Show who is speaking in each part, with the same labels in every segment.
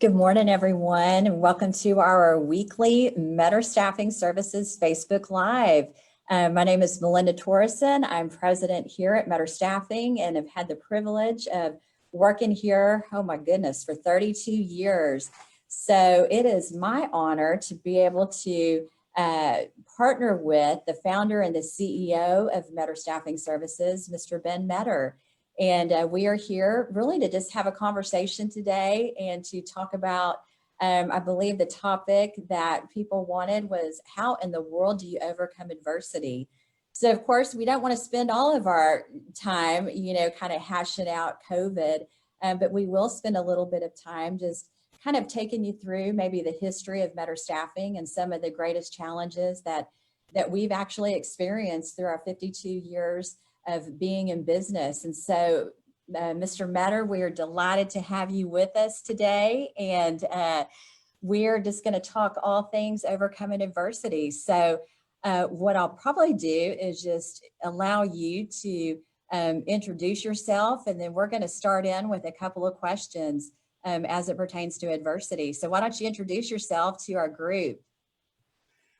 Speaker 1: Good morning, everyone, and welcome to our weekly Meador Staffing Services Facebook Live. My name is Melinda Torrison. I'm president here at Meador Staffing and have had the privilege of working here, oh my goodness, for 32 years. So it is my honor to be able to partner with the founder and the CEO of Meador Staffing Services, Mr. Ben Meador. And we are here really to just have a conversation today and to talk about, I believe the topic that people wanted was how in the world do you overcome adversity? So of course, we don't want to spend all of our time, kind of hashing out COVID, but we will spend a little bit of time just kind of taking you through maybe the history of Meador Staffing and some of the greatest challenges that we've actually experienced through our 52 years of being in business. And so, Mr. Meador, we are delighted to have you with us today. And we're just going to talk all things overcoming adversity. So what I'll probably do is just allow you to introduce yourself, and then we're going to start in with a couple of questions as it pertains to adversity. So why don't you introduce yourself to our group?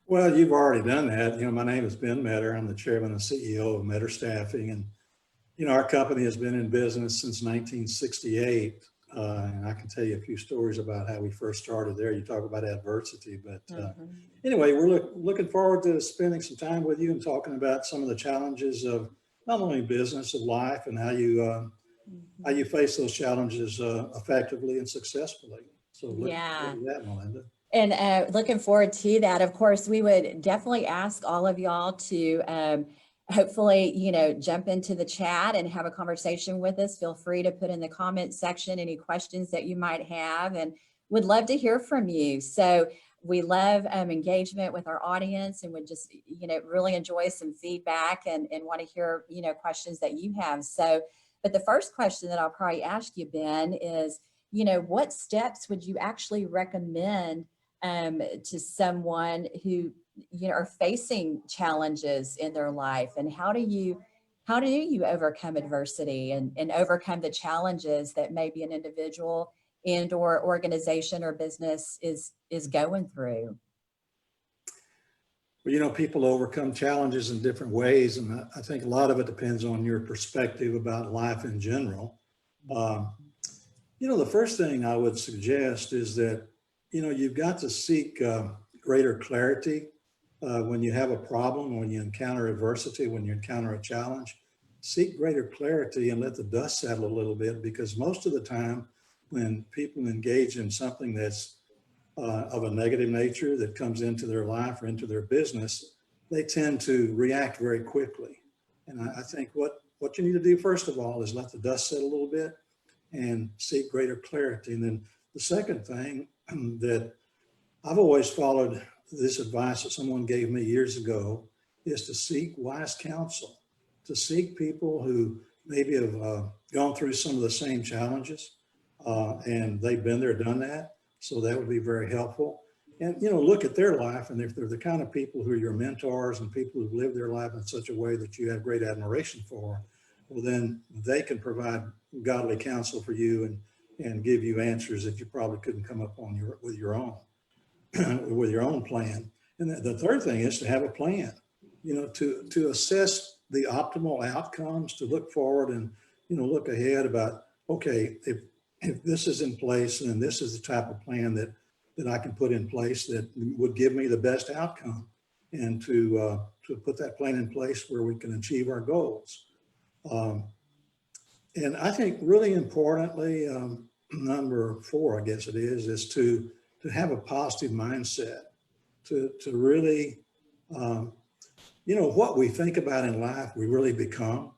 Speaker 2: Well, you've already done that. My name is Ben Meador. I'm the chairman and CEO of Meador Staffing. And, our company has been in business since 1968. And I can tell you a few stories about how we first started there. You talk about adversity, but anyway, we're looking forward to spending some time with you and talking about some of the challenges of not only business, of life, and how you face those challenges effectively and successfully. So look forward to that, Melinda.
Speaker 1: And looking forward to that. Of course, we would definitely ask all of y'all to hopefully, jump into the chat and have a conversation with us. Feel free to put in the comment section any questions that you might have, and would love to hear from you. So we love engagement with our audience, and would just, really enjoy some feedback and want to hear, questions that you have. So, but the first question that I'll probably ask you, Ben, is, what steps would you actually recommend to someone who are facing challenges in their life, and how do you overcome adversity and overcome the challenges that maybe an individual and or organization or business is going through?
Speaker 2: Well, people overcome challenges in different ways, and I think a lot of it depends on your perspective about life in general. The first thing I would suggest is that you've got to seek greater clarity when you have a problem, when you encounter adversity, when you encounter a challenge. Seek greater clarity and let the dust settle a little bit, because most of the time when people engage in something that's of a negative nature that comes into their life or into their business, they tend to react very quickly. And I think what you need to do, first of all, is let the dust settle a little bit and seek greater clarity. And then the second thing that I've always followed, this advice that someone gave me years ago, is to seek wise counsel, to seek people who maybe have gone through some of the same challenges and they've been there, done that. So that would be very helpful. And, look at their life, and if they're the kind of people who are your mentors and people who've lived their life in such a way that you have great admiration for, well, then they can provide godly counsel for you and give you answers that you probably couldn't come up on with your own with your own plan. And the third thing is to have a plan, to assess the optimal outcomes, to look forward and, look ahead about, okay, if this is in place, then this is the type of plan that I can put in place that would give me the best outcome, and to put that plan in place where we can achieve our goals. And I think really importantly, number 4, I guess it is to have a positive mindset, to really, what we think about in life, we really become.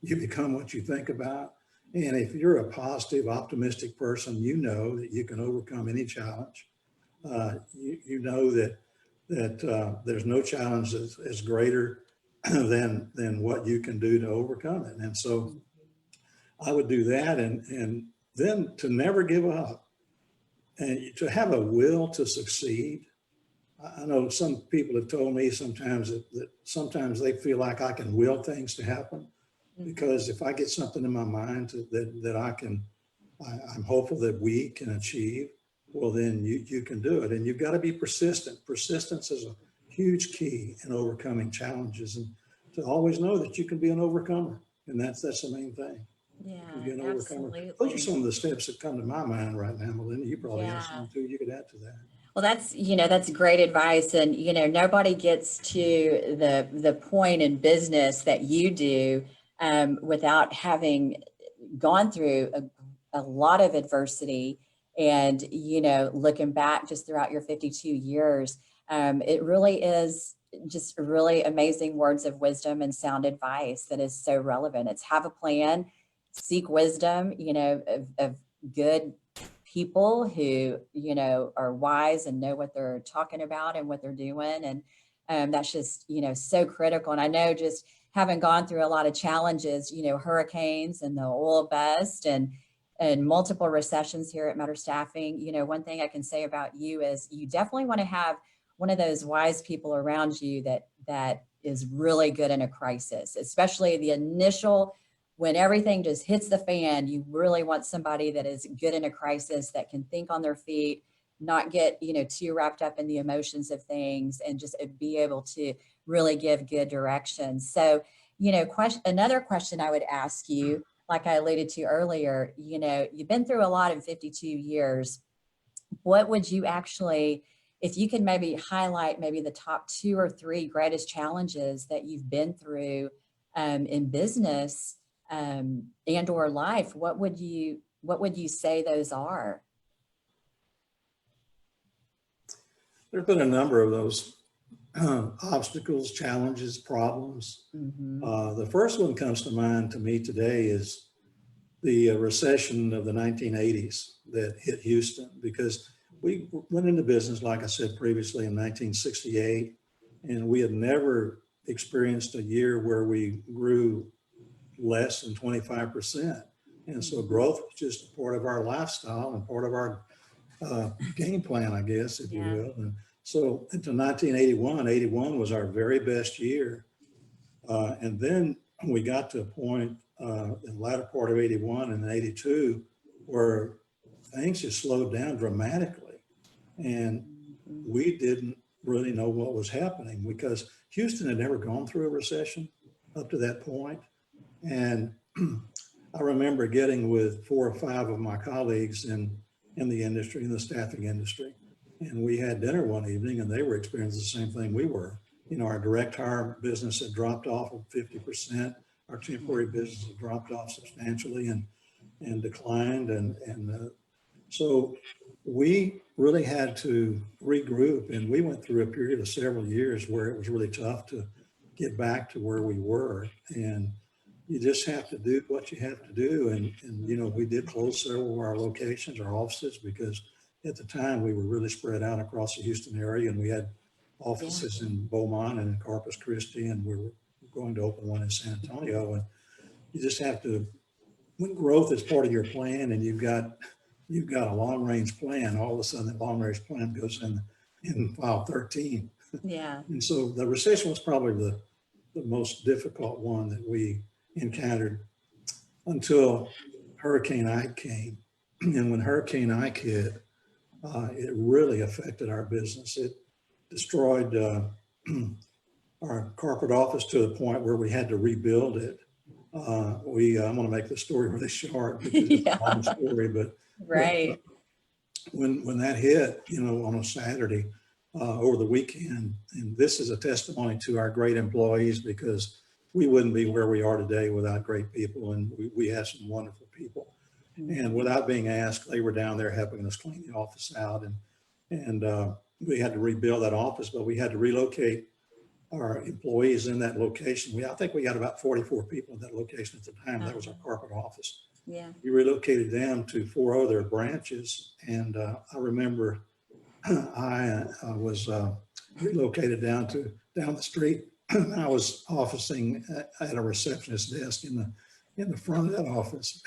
Speaker 2: You become what you think about. And if you're a positive, optimistic person, you know that you can overcome any challenge. You know that there's no challenge that's as greater than what you can do to overcome it. And so I would do that, and then to never give up, and to have a will to succeed. I know some people have told me sometimes that sometimes they feel like I can will things to happen, because if I get something in my mind that I'm hopeful that we can achieve, well, then you can do it. And you've got to be persistent. Persistence is a huge key in overcoming challenges, and to always know that you can be an overcomer. And that's the main thing.
Speaker 1: Yeah,
Speaker 2: You can be an overcomer. Those are
Speaker 1: absolutely.
Speaker 2: some of the steps that come to my mind right now, Melinda. You probably have
Speaker 1: Yeah.
Speaker 2: some too. You could add to that.
Speaker 1: Well, that's great advice. And, nobody gets to the point in business that you do without having gone through a lot of adversity. And, looking back just throughout your 52 years, it really is just really amazing words of wisdom and sound advice that is so relevant. It's have a plan, seek wisdom, of good people who, are wise and know what they're talking about and what they're doing. And that's just, so critical. And I know just having gone through a lot of challenges, hurricanes and the oil bust and multiple recessions here at Meador Staffing, one thing I can say about you is you definitely want to have one of those wise people around you that is really good in a crisis, especially the initial, when everything just hits the fan. You really want somebody that is good in a crisis, that can think on their feet, not get, too wrapped up in the emotions of things, and just be able to really give good direction. So, another question I would ask you, like I alluded to earlier, you've been through a lot in 52 years. What would you actually, if you could maybe highlight maybe the top 2 or 3 greatest challenges that you've been through in business and or life, what would you say those are?
Speaker 2: There have been a number of those obstacles, challenges, problems.
Speaker 1: Mm-hmm.
Speaker 2: The first one comes to mind to me today is the recession of the 1980s that hit Houston, because we went into business, like I said previously, in 1968, and we had never experienced a year where we grew less than 25%. And so growth was just part of our lifestyle and part of our game plan, I guess, if you
Speaker 1: Yeah.
Speaker 2: will. And so into 1981, 81 was our very best year. And then we got to a point in the latter part of 81 and 82 where things just slowed down dramatically. And
Speaker 1: Mm-hmm.
Speaker 2: we didn't really know what was happening because Houston had never gone through a recession up to that point. And I remember getting with 4 or 5 of my colleagues in the industry, in the staffing industry. And we had dinner one evening and they were experiencing the same thing we were. Our direct hire business had dropped off of 50%. Our temporary business had dropped off substantially and declined. So we really had to regroup, and we went through a period of several years where it was really tough to get back to where we were. And you just have to do what you have to do. And we did close several of our locations, our offices, because at the time we were really spread out across the Houston area, and we had offices in Beaumont and in Corpus Christi, and we were going to open one in San Antonio. And you just have to, when growth is part of your plan and you've got a long range plan, all of a sudden the long range plan goes in file 13.
Speaker 1: Yeah.
Speaker 2: And so the recession was probably the most difficult one that we encountered until Hurricane Ike came. And when Hurricane Ike hit, it really affected our business. It destroyed our corporate office to the point where we had to rebuild it. I'm going to make the story really short because it's a long story, but
Speaker 1: Right.
Speaker 2: when that hit, on a Saturday over the weekend, and this is a testimony to our great employees, because we wouldn't be where we are today without great people, and we have some wonderful people.
Speaker 1: Mm-hmm.
Speaker 2: And without being asked, they were down there helping us clean the office out, and we had to rebuild that office, but we had to relocate our employees in that location. I think we had about 44 people in that location at the time. That was our corporate office.
Speaker 1: Yeah.
Speaker 2: We relocated them to 4 other branches. And I remember I was relocated down the street. I was officing at a receptionist desk in the front of that office.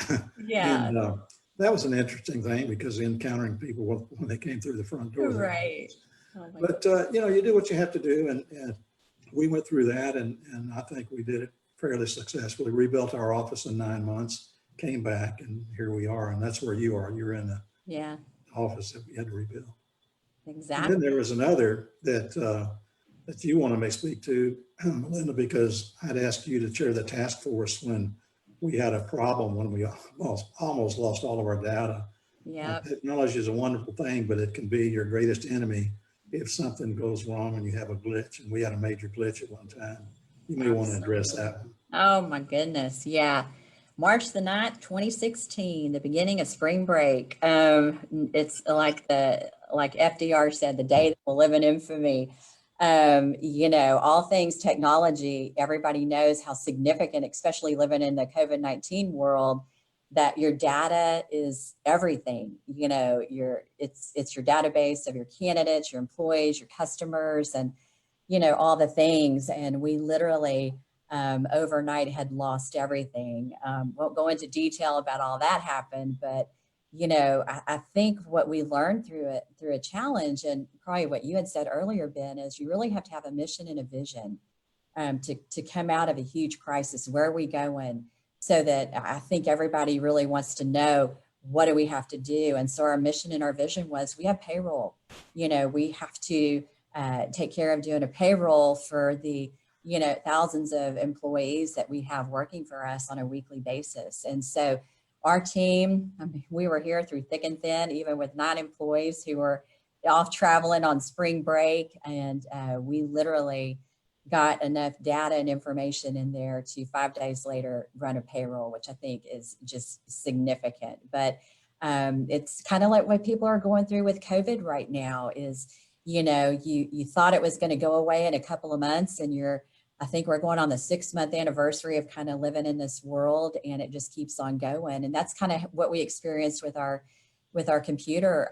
Speaker 1: Yeah.
Speaker 2: And that was an interesting thing because encountering people when they came through the front door.
Speaker 1: Right. Oh,
Speaker 2: but you do what you have to do, and we went through that, and I think we did it fairly successfully. Rebuilt our office in 9 months, came back, and here we are. And that's where you are. You're in the office that we had to rebuild. And
Speaker 1: Exactly.
Speaker 2: then there was another that you want to speak to, Melinda, because I'd asked you to chair the task force when we had a problem, when we almost lost all of our data.
Speaker 1: Yeah.
Speaker 2: Technology is a wonderful thing, but it can be your greatest enemy if something goes wrong and you have a glitch. And we had a major glitch at one time. You may want to address that one.
Speaker 1: Oh my goodness. Yeah. March the 9th, 2016, the beginning of spring break. It's like FDR said, the day that will live in infamy. All things technology, everybody knows how significant, especially living in the COVID-19 world, that your data is everything. It's your database of your candidates, your employees, your customers, and all the things. And we literally overnight had lost everything. Won't go into detail about all that happened, but I think what we learned through a challenge, and probably what you had said earlier, Ben, is you really have to have a mission and a vision to come out of a huge crisis. Where are we going? So that I think everybody really wants to know, what do we have to do? And so our mission and our vision was, we have payroll. We have to take care of doing a payroll for the thousands of employees that we have working for us on a weekly basis. And so our team, we were here through thick and thin, even with 9 employees who were off traveling on spring break. And we literally got enough data and information in there to 5 days later run a payroll, which I think is just significant. But it's kind of like what people are going through with COVID right now is, you thought it was going to go away in a couple of months, and I think we're going on the 6-month anniversary of kind of living in this world, and it just keeps on going. And that's kind of what we experienced with our computer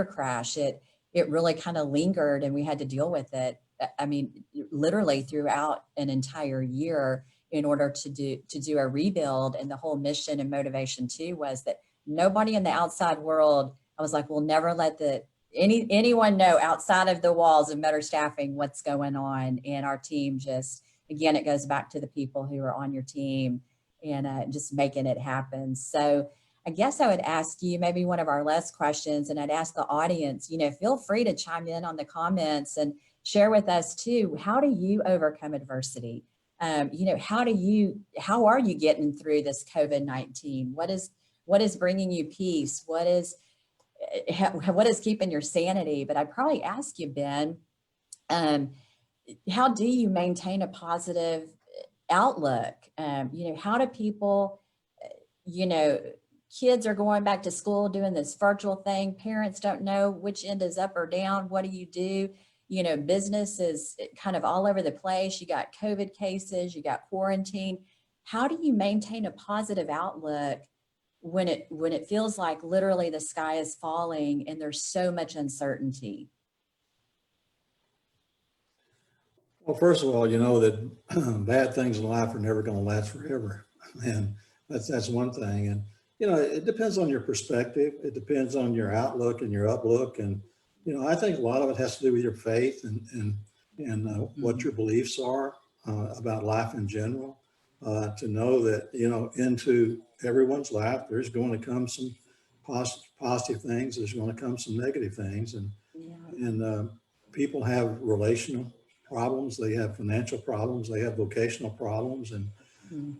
Speaker 1: crash. It really kind of lingered, and we had to deal with it. I mean, literally throughout an entire year in order to do a rebuild. And the whole mission and motivation too was that nobody in the outside world, I was like, we'll never let anyone know outside of the walls of Meador Staffing what's going on. And our team just, again, it goes back to the people who are on your team and just making it happen. So I guess I would ask you maybe one of our last questions, and I'd ask the audience, feel free to chime in on the comments and share with us too, how do you overcome adversity? How are you getting through this COVID-19? What is bringing you peace? What is keeping your sanity? But I'd probably ask you, Ben, how do you maintain a positive outlook? How do people, kids are going back to school doing this virtual thing. Parents don't know which end is up or down. What do you do? Business is kind of all over the place. You got COVID cases, you got quarantine. How do you maintain a positive outlook when it feels like literally the sky is falling and there's so much uncertainty?
Speaker 2: Well, first of all, you know that bad things in life are never going to last forever. And that's one thing. And, it depends on your perspective. It depends on your outlook and your uplook. And, I think a lot of it has to do with your faith and what your beliefs are about life in general. To know that, into everyone's life, there's going to come some positive things. There's going to come some negative things. And people have relational problems. They have financial problems. They have vocational problems. And,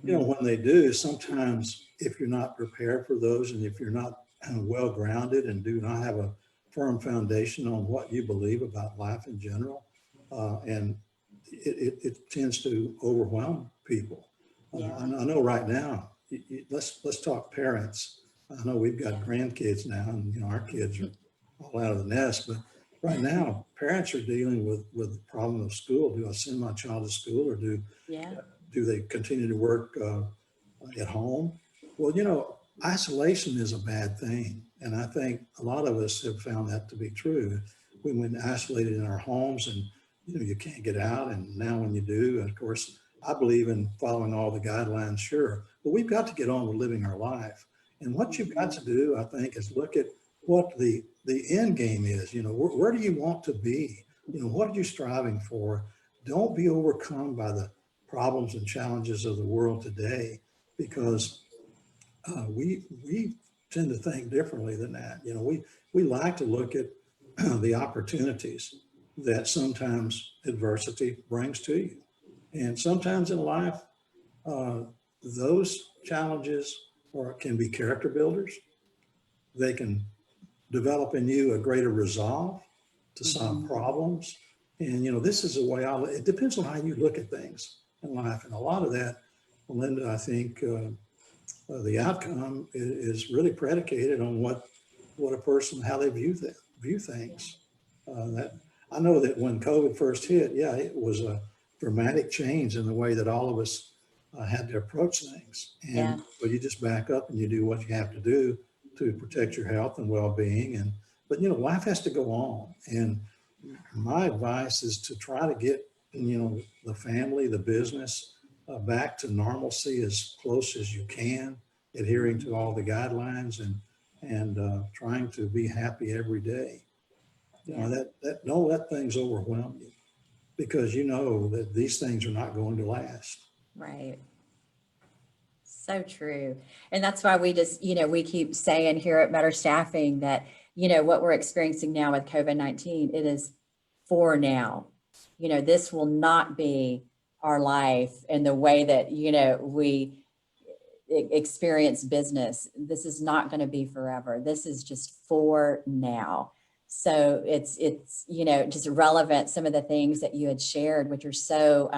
Speaker 2: when they do, sometimes if you're not prepared for those, and if you're not well grounded and do not have a firm foundation on what you believe about life in general, and it tends to overwhelm people. I know right now, let's talk parents. I know we've got grandkids now, and our kids are all out of the nest, but right now parents are dealing with the problem of school. Do I send my child to school, or do they continue to work at home? Well, isolation is a bad thing. And I think a lot of us have found that to be true. We've been isolated in our homes, and, you can't get out. And now when you do, of course, I believe in following all the guidelines, sure, but we've got to get on with living our life. And what you've got to do, I think, is look at what the end game is. Where do you want to be? What are you striving for? Don't be overcome by the problems and challenges of the world today, because we tend to think differently than that. You know, we like to look at the opportunities that sometimes adversity brings to you. And sometimes in life, those challenges can be character builders. They can develop in you a greater resolve to solve problems. And, you know, this is a way it depends on how you look at things in life. And a lot of that, Melinda, I think the outcome is really predicated on what a person, how they view things. That I know that when COVID first hit, yeah, it was a dramatic change in the way that all of us had to approach things. And so you just back up and you do what you have to do to protect your health and well-being. But you know, life has to go on. And my advice is to try to get, you know, the family, the business back to normalcy as close as you can, adhering to all the guidelines and trying to be happy every day. You know, that don't let things overwhelm you, because you know that these things are not going to last.
Speaker 1: Right. So true. And that's why we just, you know, we keep saying here at Meador Staffing that, you know, what we're experiencing now with COVID-19, it is for now. You know, this will not be our life and the way that, you know, we experience business. This is not going to be forever. This is just for now. So it's, you know, just relevant, some of the things that you had shared, which are so,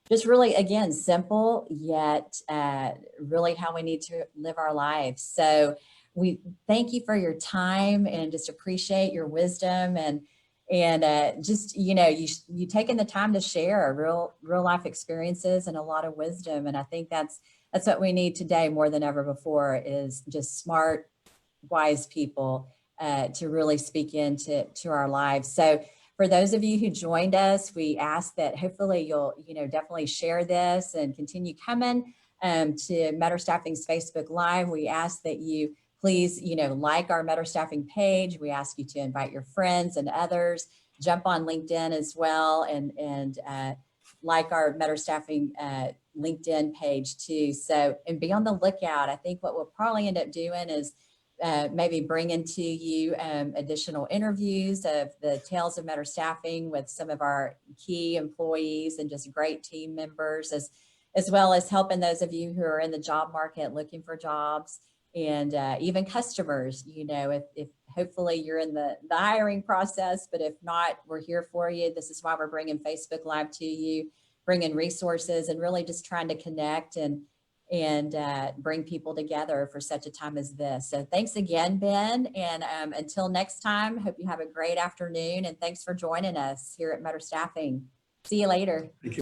Speaker 1: just really, again, simple, yet really how we need to live our lives. So we thank you for your time and just appreciate your wisdom and just, you know, you taking the time to share real life experiences and a lot of wisdom. And I think that's what we need today more than ever before, is just smart, wise people to really speak into our lives. So for those of you who joined us, we ask that hopefully you'll, you know, definitely share this and continue coming to Meador Staffing's Facebook Live. We ask that you please, you know, like our Meador Staffing page. We ask you to invite your friends and others. Jump on LinkedIn as well and like our Meador Staffing LinkedIn page too. So, and be on the lookout. I think what we'll probably end up doing is maybe bringing to you additional interviews of the tales of Meador Staffing with some of our key employees and just great team members, as well as helping those of you who are in the job market looking for jobs, and even customers. You know, if hopefully you're in the hiring process, but if not, we're here for you. This is why we're bringing Facebook Live to you, bringing resources and really just trying to connect and bring people together for such a time as this. So thanks again, Ben. And until next time, hope you have a great afternoon. And thanks for joining us here at Meador Staffing. See you later.
Speaker 2: Thank you.